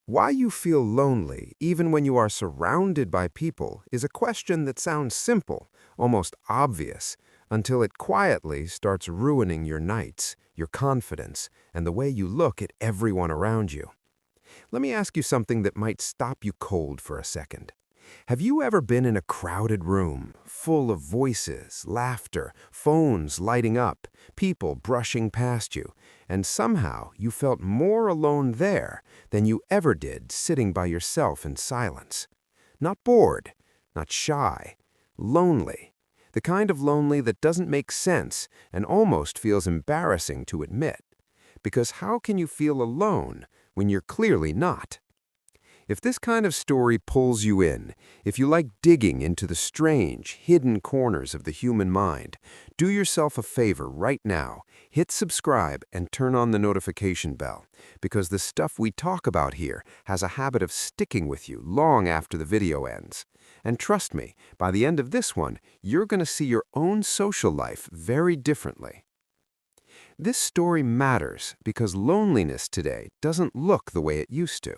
Why you feel lonely, even when you are surrounded by people, is a question that sounds simple, almost obvious, until it quietly starts ruining your nights, your confidence, and the way you look at everyone around you. Let me ask you something that might stop you cold for a second. Have you ever been in a crowded room, full of voices, laughter, phones lighting up, people brushing past you, and somehow you felt more alone there than you ever did sitting by yourself in silence? Not bored, not shy, lonely. The kind of lonely that doesn't make sense and almost feels embarrassing to admit. Because how can you feel alone when you're clearly not? If this kind of story pulls you in, if you like digging into the strange, hidden corners of the human mind, do yourself a favor right now, hit subscribe and turn on the notification bell, because the stuff we talk about here has a habit of sticking with you long after the video ends. And trust me, by the end of this one, you're going to see your own social life very differently. This story matters because loneliness today doesn't look the way it used to.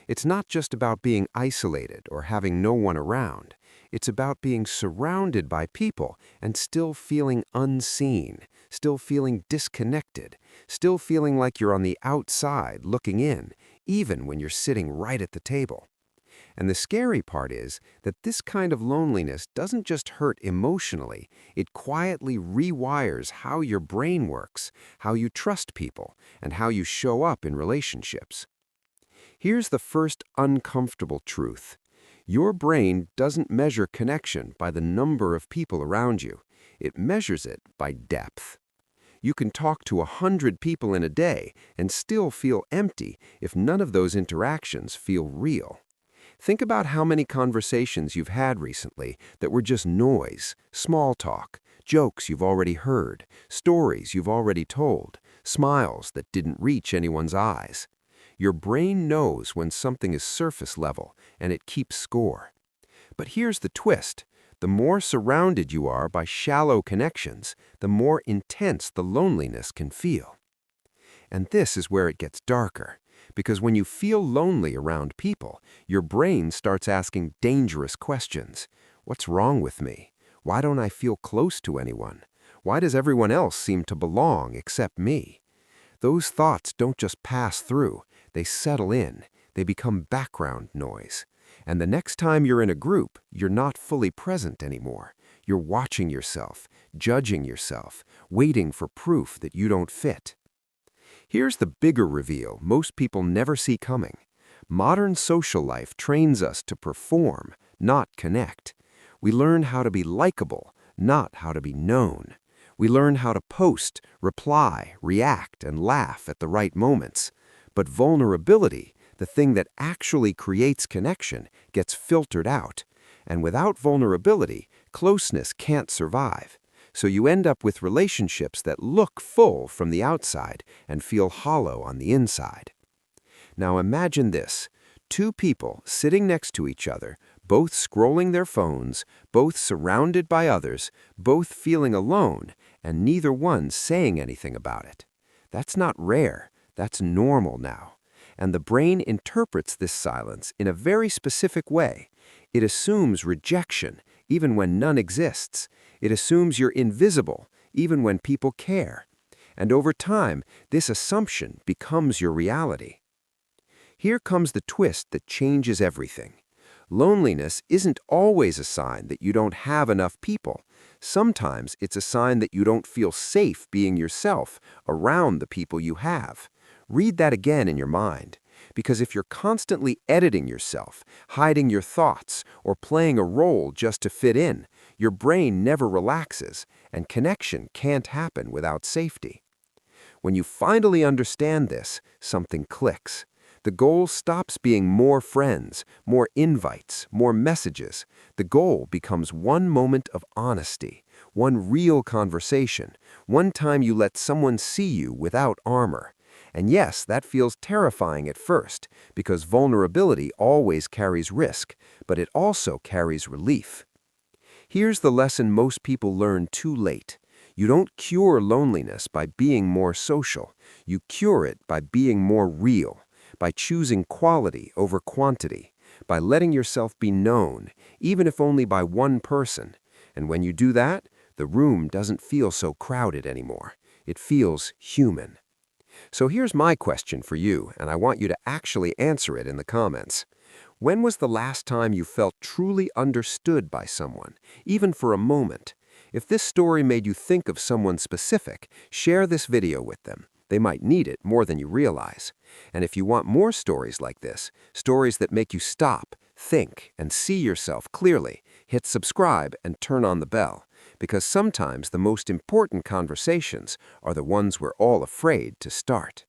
It's not just about being isolated or having no one around. It's about being surrounded by people and still feeling unseen, still feeling disconnected, still feeling like you're on the outside looking in, even when you're sitting right at the table. And the scary part is that this kind of loneliness doesn't just hurt emotionally, it quietly rewires how your brain works, how you trust people, and how you show up in relationships. Here's the first uncomfortable truth. Your brain doesn't measure connection by the number of people around you. It measures it by depth. You can talk to 100 people in a day and still feel empty if none of those interactions feel real. Think about how many conversations you've had recently that were just noise, small talk, jokes you've already heard, stories you've already told, smiles that didn't reach anyone's eyes. Your brain knows when something is surface level, and it keeps score. But here's the twist. The more surrounded you are by shallow connections, the more intense the loneliness can feel. And this is where it gets darker, because when you feel lonely around people, your brain starts asking dangerous questions. What's wrong with me? Why don't I feel close to anyone? Why does everyone else seem to belong except me? Those thoughts don't just pass through, they settle in, they become background noise. And the next time you're in a group, you're not fully present anymore. You're watching yourself, judging yourself, waiting for proof that you don't fit. Here's the bigger reveal most people never see coming. Modern social life trains us to perform, not connect. We learn how to be likable, not how to be known. We learn how to post, reply, react, and laugh at the right moments. But vulnerability, the thing that actually creates connection, gets filtered out. And without vulnerability, closeness can't survive. So you end up with relationships that look full from the outside and feel hollow on the inside. Now imagine this. Two people sitting next to each other, both scrolling their phones, both surrounded by others, both feeling alone, and neither one saying anything about it. That's not rare, that's normal now. And the brain interprets this silence in a very specific way. It assumes rejection, even when none exists. It assumes you're invisible, even when people care. And over time, this assumption becomes your reality. Here comes the twist that changes everything. Loneliness isn't always a sign that you don't have enough people. Sometimes it's a sign that you don't feel safe being yourself around the people you have. Read that again in your mind. Because if you're constantly editing yourself, hiding your thoughts, or playing a role just to fit in, your brain never relaxes, and connection can't happen without safety. When you finally understand this, something clicks. The goal stops being more friends, more invites, more messages. The goal becomes one moment of honesty, one real conversation, one time you let someone see you without armor. And yes, that feels terrifying at first, because vulnerability always carries risk, but it also carries relief. Here's the lesson most people learn too late. You don't cure loneliness by being more social. You cure it by being more real, by choosing quality over quantity, by letting yourself be known, even if only by one person. And when you do that, the room doesn't feel so crowded anymore. It feels human. So here's my question for you, and I want you to actually answer it in the comments. When was the last time you felt truly understood by someone, even for a moment? If this story made you think of someone specific, share this video with them. They might need it more than you realize. And if you want more stories like this, stories that make you stop, think, and see yourself clearly, hit subscribe and turn on the bell. Because sometimes the most important conversations are the ones we're all afraid to start.